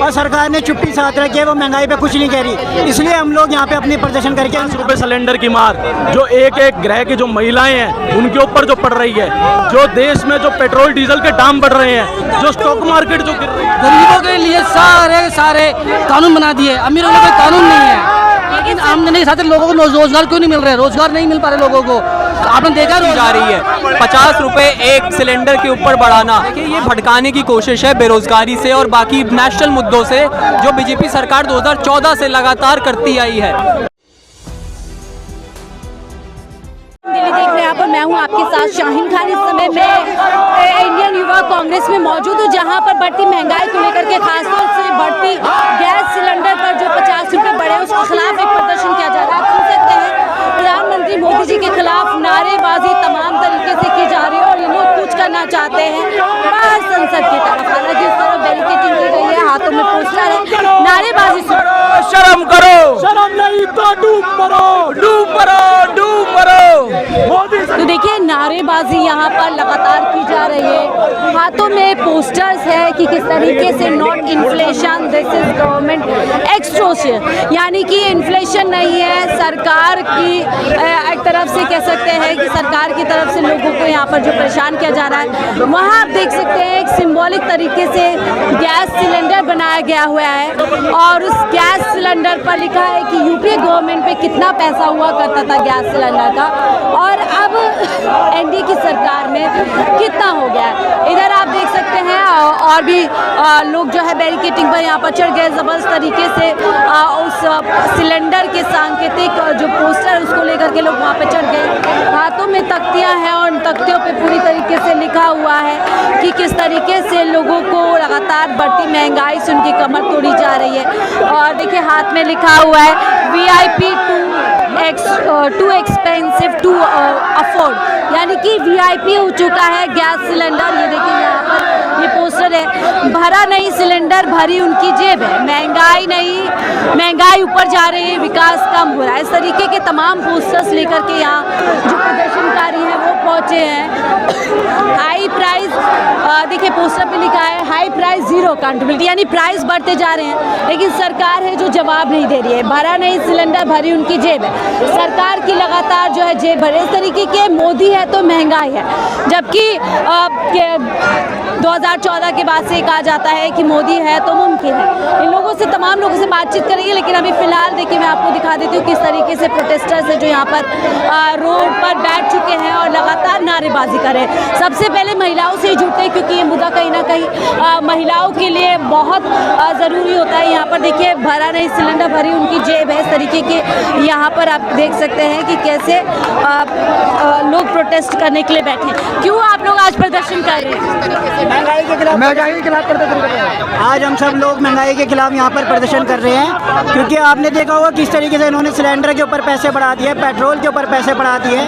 और सरकार ने चुप्पी साथ रखी है, वो महंगाई पे कुछ नहीं कह रही। इसलिए हम लोग यहाँ पे अपने प्रदर्शन करके 50 रुपए सिलेंडर की मार जो एक एक ग्रह के जो महिलाएं हैं उनके ऊपर जो पड़ रही है, जो देश में जो पेट्रोल डीजल के दाम बढ़ रहे हैं, जो स्टॉक मार्केट जो गिर रही है, गरीबों के लिए सारे कानून बना दिए, अमीरों को कानून नहीं है। लेकिन आमदनी के साथ लोगों को रोजगार क्यों नहीं मिल रहे? रोजगार नहीं मिल पा रहे लोगों को। आपने देखा जा रही है 50 रुपए एक सिलेंडर के ऊपर बढ़ाना, देखिए ये भटकाने की कोशिश है बेरोजगारी से और बाकी नेशनल मुद्दों से जो बीजेपी सरकार 2014 से लगातार करती आई है। दिल्ली देख रहे हैं आप और मैं हूं आपके साथ शाहीन खान। इस समय मैं इंडियन युवा कांग्रेस में मौजूद हूं, जहां पर बढ़ती महंगाई को लेकर के खासतौर से बढ़ती गैस सिलेंडर पर जो 50 रुपए बढ़े उसके खिलाफ एक प्रदर्शन किया जा रहा है। आप सुन सकते हैं प्रधानमंत्री मोदी जी के खिलाफ नारेबाजी तमाम तरीके से की जा रही है और ये लोग कुछ करना चाहते हैं बाहर संसद की तरफ। हालांकि इस तरफ बैरिकेडिंग की गई है, हाथों में पोस्टर है, नारेबाजी शर्म करो, शर्म नहीं तो डूब मरो, डूब मरो, डूब मरो। तो देखिए नारेबाजी यहाँ पर लगातार की जा रही है, हाथों में पोस्टर्स है कि किस तरीके से not inflation this is government extortion, यानी कि इन्फ्लेशन नहीं है, सरकार की एक तरफ से कह सकते हैं कि सरकार की तरफ से लोगों को यहाँ पर जो परेशान किया जा रहा है। वहाँ आप देख सकते हैं एक सिंबॉलिक तरीके से गैस सिलेंडर बनाया गया हुआ है और उस गैस सिलेंडर पर लिखा है कि यूपीए गवर्नमेंट पे कितना पैसा हुआ करता था गैस सिलेंडर का और अब एनडीए की सरकार में कितना हो गया है। इधर आप देख सकते हैं और भी लोग जो है बैरिकेडिंग पर यहाँ पर चढ़ गए जबरदस्त तरीके से उस सिलेंडर के सांकेतिक जो पोस्टर उसको लेकर के लोग वहाँ पे चढ़ गए। हाथों में तख्तियाँ हैं और तख्तियों पे पूरी तरीके से लिखा हुआ है कि किस तरीके से लोगों को लगातार बढ़ती महंगाई से उनकी कमर तोड़ी जा रही है। और देखिए हाथ में लिखा हुआ है VIP too expensive to afford, यानी कि VIP हो चुका है गैस सिलेंडर। ये देखिए यहाँ पर ये पोस्टर है, भरा नहीं सिलेंडर भरी उनकी जेब है, महंगाई नहीं महंगाई ऊपर जा रही है, विकास कम हो रहा है। इस तरीके के तमाम पोस्टर्स लेकर के यहाँ जो प्रदर्शनकारी हैं वो पहुँचे हैं। हाई प्राइस देखिए पोस्टर पे लिखा है हाई प्राइस जीरो अकाउंटेबिलिटी, यानी प्राइस बढ़ते जा रहे हैं लेकिन सरकार है जो जवाब नहीं दे रही है। भरा नहीं सिलेंडर भरी उनकी जेब है, सरकार की लगातार जो है जेब भरे। इस तरीके के मोदी है तो महंगाई है, जबकि 2014 के बाद से कहा जाता है कि मोदी है तो मुमकिन है। इन लोगों से तमाम लोगों से बातचीत करेंगे, लेकिन अभी फिलहाल देखिए मैं आपको दिखा देती हूँ किस तरीके से प्रोटेस्टर्स है जो यहाँ पर रोड पर बैठ चुके हैं और लगातार नारेबाजी कर रहे हैं। सबसे पहले महिलाओं से ही जुड़ते हैं क्योंकि ये मुद्दा कहीं ना कहीं महिलाओं के लिए बहुत ज़रूरी होता है। यहाँ पर देखिए भरा नहीं सिलेंडर भरी उनकी जेब है। इस तरीके के यहाँ पर आप देख सकते हैं कि कैसे लोग प्रोटेस्ट करने के लिए बैठे। क्यों आप लोग आज प्रदर्शन कर रहे हैं? महंगाई के खिलाफ प्रदर्शन कर रहे हैं। आज हम सब लोग महंगाई के खिलाफ यहाँ पर प्रदर्शन कर रहे हैं क्योंकि आपने देखा होगा किस तरीके से इन्होंने सिलेंडर के ऊपर पैसे बढ़ा दिए, पेट्रोल के ऊपर पैसे बढ़ा दिए।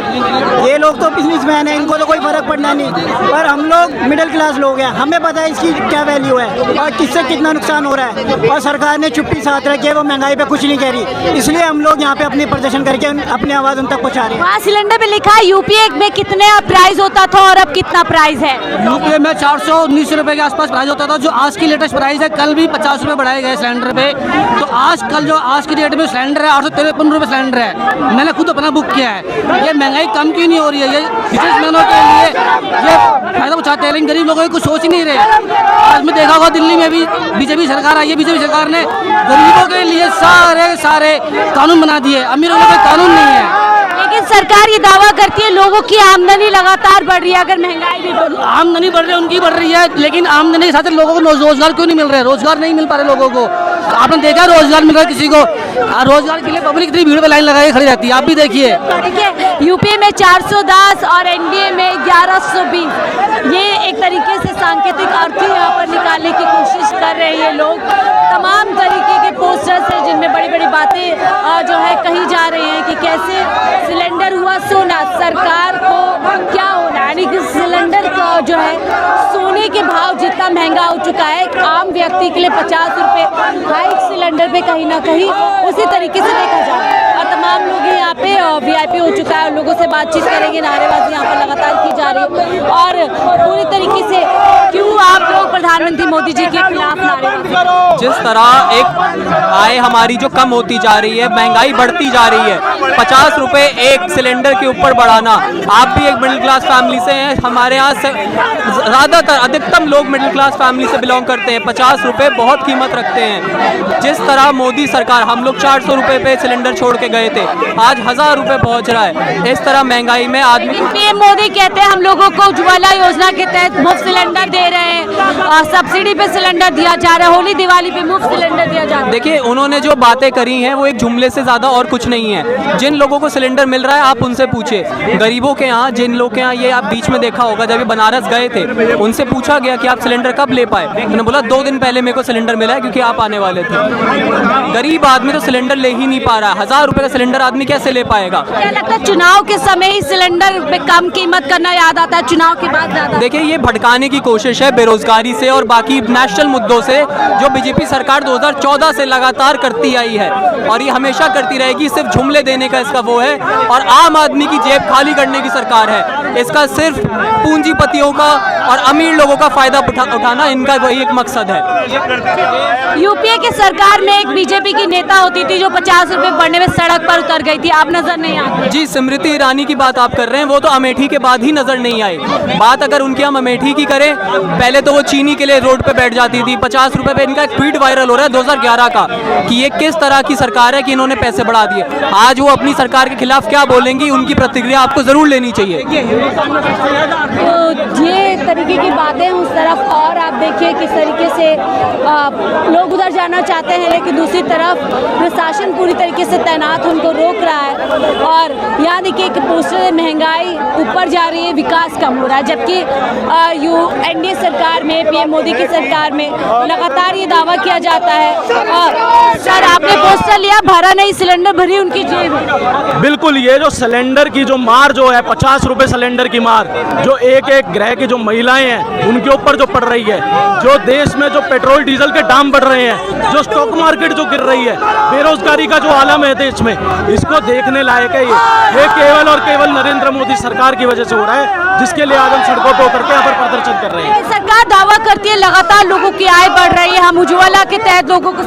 ये लोग तो बिजनेसमैन हैं, इनको तो कोई फर्क पड़ना नहीं, पर हम लोग मिडिल क्लास लोग हैं, हमें पता है इसकी क्या वैल्यू है और किससे कितना नुकसान हो रहा है। और सरकार ने चुप्पी साथ रखी है, वो महंगाई पे कुछ नहीं कह रही। इसलिए हम लोग यहाँ पे अपनी प्रदर्शन करके अपनी आवाज़ उन तक पहुँचा रहे हैं। वहाँ सिलेंडर पे लिखा है यूपीए में कितने प्राइस होता था और अब कितना प्राइस है? यूपीए में 419 रुपए के आसपास प्राइस होता था, जो आज की लेटेस्ट प्राइस है। कल भी 50 रुपए बढ़ाए गए सिलेंडर पे, तो आज की डेट में सिलेंडर है 853 रुपए सिलेंडर है। मैंने खुद अपना बुक किया है। ये महंगाई कम क्यों नहीं हो रही है? ये बिजनेसमैनों के लिए ये फायदा उठाते हैं, लेकिन गरीब लोगों को कुछ सोच ही नहीं रहे। आज में देखा होगा दिल्ली में भी बीजेपी सरकार आई है, बीजेपी सरकार ने गरीबों के लिए सारे कानून बना दिए, अमीरों को कानून नहीं है। लेकिन सरकार ये दावा करती है लोगों की आमदनी लगातार बढ़ रही है, अगर महंगाई भी बढ़ रही है। आमदनी बढ़ रही है, उनकी बढ़ रही है, लेकिन आमदनी के साथ लोगों को रोजगार क्यों नहीं मिल रहा है? रोजगार नहीं मिल पा रहे लोगों को। आपने देखा रोजगार मिल रहा है किसी को? रोजगार के लिए पब्लिक इतनी भीड़ में लाइन लगा के खड़ी रहती है, आप भी देखिए। देखिए यूपी में 410 और एनडीए में 1120, ये एक तरीके से सांकेतिक अर्थ यहाँ पर निकालने की कोशिश कर रहे हैं लोग। तमाम तरीके के पोस्टर्स हैं जिनमें बड़ी बड़ी बातें जो है कही जा रही हैं कि कैसे सिलेंडर हुआ सोना, सरकार को क्या होना, यानी कि सिलेंडर का जो है सोने के भाव जितना महंगा हो चुका है, आम व्यक्ति के लिए 50 रुपये हाइक सिलेंडर पे कहीं ना कहीं उसी तरीके से देखा जा रहा है। तमाम लोग हैं यहाँ पे VIP हो चुका है, लोगों से बातचीत करेंगे। नारेबाजी यहाँ पर लगातार की जा रही है और पूरी तरीके से क्यों आप लोग प्रधानमंत्री मोदी जी के खिलाफ नारेबाजी? जिस तरह एक आय हमारी जो कम होती जा रही है, महंगाई बढ़ती जा रही है, 50 रुपए एक सिलेंडर के ऊपर बढ़ाना। आप भी एक मिडिल क्लास फैमिली से हैं, हमारे यहाँ ज़्यादातर अधिकतम लोग मिडिल क्लास फैमिली से बिलोंग करते हैं। 50 रुपए बहुत कीमत रखते हैं। जिस तरह मोदी सरकार, हम लोग 400 रुपए पे सिलेंडर छोड़ के गए थे, आज 1000 रुपए पहुँच रहा है। इस तरह महंगाई में आदमी पीएम मोदी कहते हैं हम लोगों को उज्ज्वला योजना के तहत मुफ्त सिलेंडर दे रहे हैं और सब्सिडी पे सिलेंडर दिया जा रहा है, होली दिवाली पे मुफ्त सिलेंडर दिया जा रहा है। देखिए, उन्होंने जो बातें करी हैं वो एक जुमले से ज़्यादा और कुछ नहीं है। जिन लोगों को सिलेंडर मिल रहा है आप उनसे पूछिए। गरीबों के यहाँ, जिन लोगों के यहाँ, ये आप बीच में देखा होगा जब ये बनारस गए थे, उनसे पूछा गया कि आप सिलेंडर कब ले पाए, उन्होंने बोला 2 दिन पहले मेरे को सिलेंडर मिला है क्योंकि आप आने वाले थे। गरीब आदमी तो सिलेंडर ले ही नहीं पा रहा है। 1000 रुपए का सिलेंडर आदमी कैसे ले पाएगा? क्या लगता है चुनाव के समय ही सिलेंडर पे कम कीमत करना याद आता है, चुनाव के बाद ज्यादा? देखिए, ये भटकाने की कोशिश है बेरोजगारी से और बाकी नेशनल मुद्दों से, जो बीजेपी सरकार 2014 से लगातार करती आई है और ये हमेशा करती रहेगी। सिर्फ जुमले देने का इसका वो है और आम आदमी की जेब खाली करने की सरकार है। इसका सिर्फ पूंजीपतियों का और अमीर लोगों का फायदा उठाना इनका वही एक मकसद है। यूपीए के सरकार में एक बीजेपी की नेता होती थी जो 50 रुपए बढ़ने में सड़क पर उतर गई थी, आप नजर नहीं आते? जी, स्मृति ईरानी की बात आप कर रहे हैं, वो तो अमेठी के बाद ही नजर नहीं आई। बात अगर उनकी हम अमेठी की करें, पहले तो वो चीनी के लिए रोड पे बैठ जाती थी। 50 रुपए पे इनका एक ट्वीट वायरल हो रहा है 2011 का कि ये किस तरह की सरकार है कि इन्होंने पैसे बढ़ा दिए। आज वो अपनी सरकार के खिलाफ क्या बोलेंगी, उनकी प्रतिक्रिया आपको जरूर लेनी चाहिए। तो ये तरीके की बातें उस तरफ, और आप देखिए किस तरीके से लोग उधर जाना चाहते हैं लेकिन दूसरी तरफ प्रशासन पूरी तरीके से तैनात उनको रोक रहा है। और यहाँ देखिए कि पोस्टर, महंगाई ऊपर जा रही है, विकास कम हो रहा है, जबकि एनडीए सरकार में, पीएम मोदी की सरकार में लगातार ये दावा किया जाता है। सर, आपने पोस्टर लिया, भरा नहीं सिलेंडर, भरी उनकी जेब। बिल्कुल, ये जो सिलेंडर की जो मार जो है, 50 रुपए सिलेंडर की मार, जो एक एक ग्रह की जो महिलाएं हैं उनके ऊपर जो पड़ रही है, जो देश में जो पेट्रोल डीजल के दाम बढ़ रहे हैं, जो स्टॉक मार्केट जो गिर रही है, बेरोजगारी का जो आलम है देश में, इसको देखने लायक है। ये केवल और केवल नरेंद्र मोदी सरकार की वजह से हो रहा है, जिसके लिए आज हम सड़कों पर उतर के यहाँ पर प्रदर्शन कर रहे हैं। सरकार दावा करती है लगातार लोगों की आय बढ़ रही है, हम उज्ज्वला के तहत लोगों को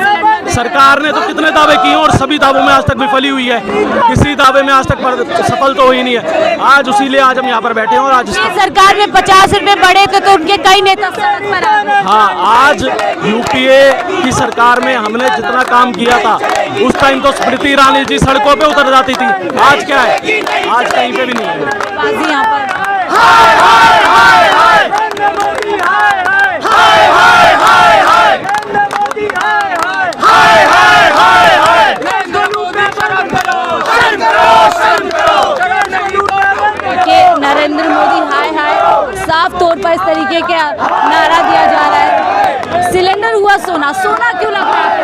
सरकार ने तो कितने दावे किए और सभी दावों में आज तक विफली हुई है, किसी दावे में आज तक सफल तो हुई नहीं है। आज उसीलिए आज हम यहाँ पर बैठे हैं और आज सरकार में 50 रुपए बढ़े थे तो उनके कई नेता सड़क पर आ गए। हाँ, आज यूपीए की सरकार में हमने जितना काम किया था उस टाइम तो स्मृति ईरानी जी सड़कों पे उतर जाती थी। आज क्या है? आज कहीं पे भी नहीं है। बाजी यहाँ पर नरेंद्र मोदी हाय हाय, साफ तौर पर इस तरीके का नारा दिया जा रहा है। सिलेंडर हुआ सोना, सोना क्यों लगता है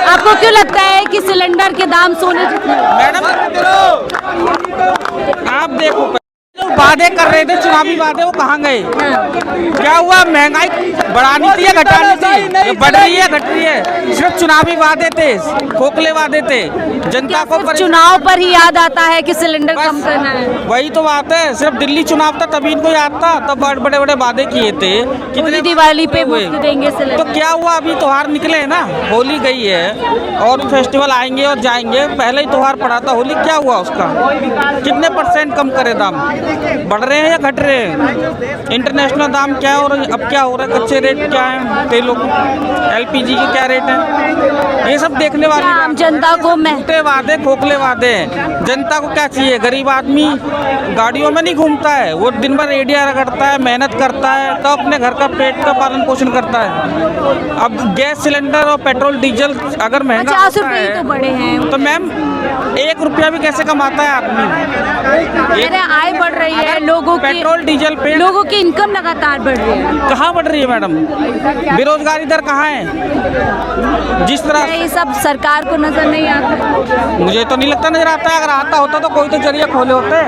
आपको? क्यों लगता है कि सिलेंडर के दाम सोने जितने? मैडम, आप देखो, जो वादे कर रहे थे, चुनावी वादे, वो कहाँ गए? क्या हुआ? महंगाई बढ़ानी थी या घटानी थी? ये बढ़ रही है, घट रही है? सिर्फ चुनावी वादे थे, खोखले वादे थे, जनता को चुनाव पर ही याद आता है कि सिलेंडर कम करना है। वही तो बात है, सिर्फ दिल्ली चुनाव था तभी इनको याद था, तब बड़े बड़े वादे किए थे। कितने दिवाली पे मुफ्त देंगे सिलेंडर? तो क्या हुआ? अभी त्योहार निकले हैं ना, होली गई है और फेस्टिवल आएंगे और जाएंगे। पहले ही त्योहार पड़ा था होली, क्या हुआ उसका? कितने % कम करे दाम? बढ़ रहे हैं या घट रहे हैं? इंटरनेशनल दाम क्या हो रहा है? अब क्या हो रहा है? कच्चे रेट क्या है? तेलों LPG के क्या रेट है? ये सब देखने वाले आम जनता को झूठे वादे, खोखले वादे हैं। जनता को क्या चाहिए? गरीब आदमी गाड़ियों में नहीं घूमता है, वो दिन भर रेडिया रगड़ता है, मेहनत करता है, तो अपने घर का पेट का पालन पोषण करता है। अब गैस सिलेंडर और पेट्रोल डीजल अगर महंगा 50 रुपए तो बढ़े हैं, तो मैम 1 रुपया भी कैसे कमाता है आदमी? आय बढ़ रही है, लोगों की पेट्रोल डीजल पे लोगों की इनकम लगातार बढ़ रही है। कहाँ बढ़ रही है मैडम? बेरोजगारी दर कहाँ है? जिस तरह ये सब सरकार को नजर नहीं आता। मुझे तो नहीं लगता नजर आता है। अगर आता होता तो कोई तो जरिया खोले होते,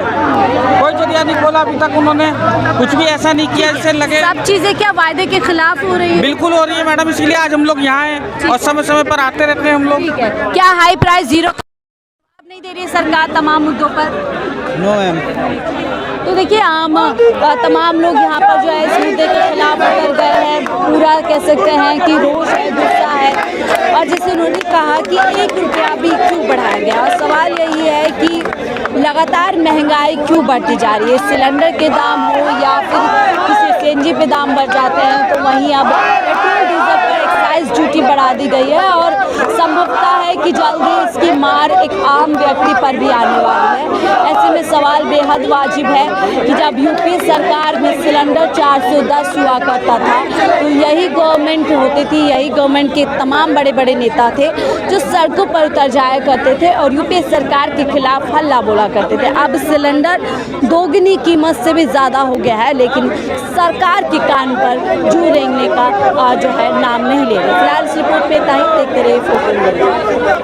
कोई जरिया नहीं खोला अभी तक उन्होंने। कुछ भी ऐसा नहीं किया जिससे लगे। सब चीजें क्या वायदे के खिलाफ हो रही है? बिल्कुल हो रही है मैडम, इसीलिए आज हम लोग यहाँ हैं और समय समय पर आते रहते हैं हम लोग। क्या हाई प्राइस जीरो नहीं दे रही है सरकार तमाम मुद्दों पर? No ma'am. तो देखिए तमाम लोग यहाँ पर जो है इस मुद्दे के खिलाफ उतर गए हैं। पूरा कह सकते हैं कि रोष है, गुस्सा है। और जैसे उन्होंने कहा कि 1 रुपया भी क्यों बढ़ाया गया, और सवाल यही है कि लगातार महंगाई क्यों बढ़ती जा रही है। सिलेंडर के दाम हो या फिर किसी सीएनजी पे दाम बढ़ जाते हैं, तो वहीं अब पेट्रोल डीजल पर एक्साइज ड्यूटी बढ़ा दी गई है और संभवतः है कि जल्दी इसकी मार एक आम व्यक्ति पर भी आने वाली है। ऐसे में सवाल बेहद वाजिब है कि जब यूपी सरकार में सिलेंडर 410 हुआ करता था तो यही गवर्नमेंट होती थी, यही गवर्नमेंट के तमाम बड़े बड़े नेता थे जो सड़कों पर उतर जाया करते थे और यूपी सरकार के खिलाफ हल्ला बोला करते थे। अब सिलेंडर दोगुनी कीमत से भी ज़्यादा हो गया है, लेकिन सरकार के कान पर जू रेंगने का जो है नाम नहीं ले रहे। फिलहाल इस रिपोर्ट पे इतना ही। देखते रहिए फोकल न्यूज़।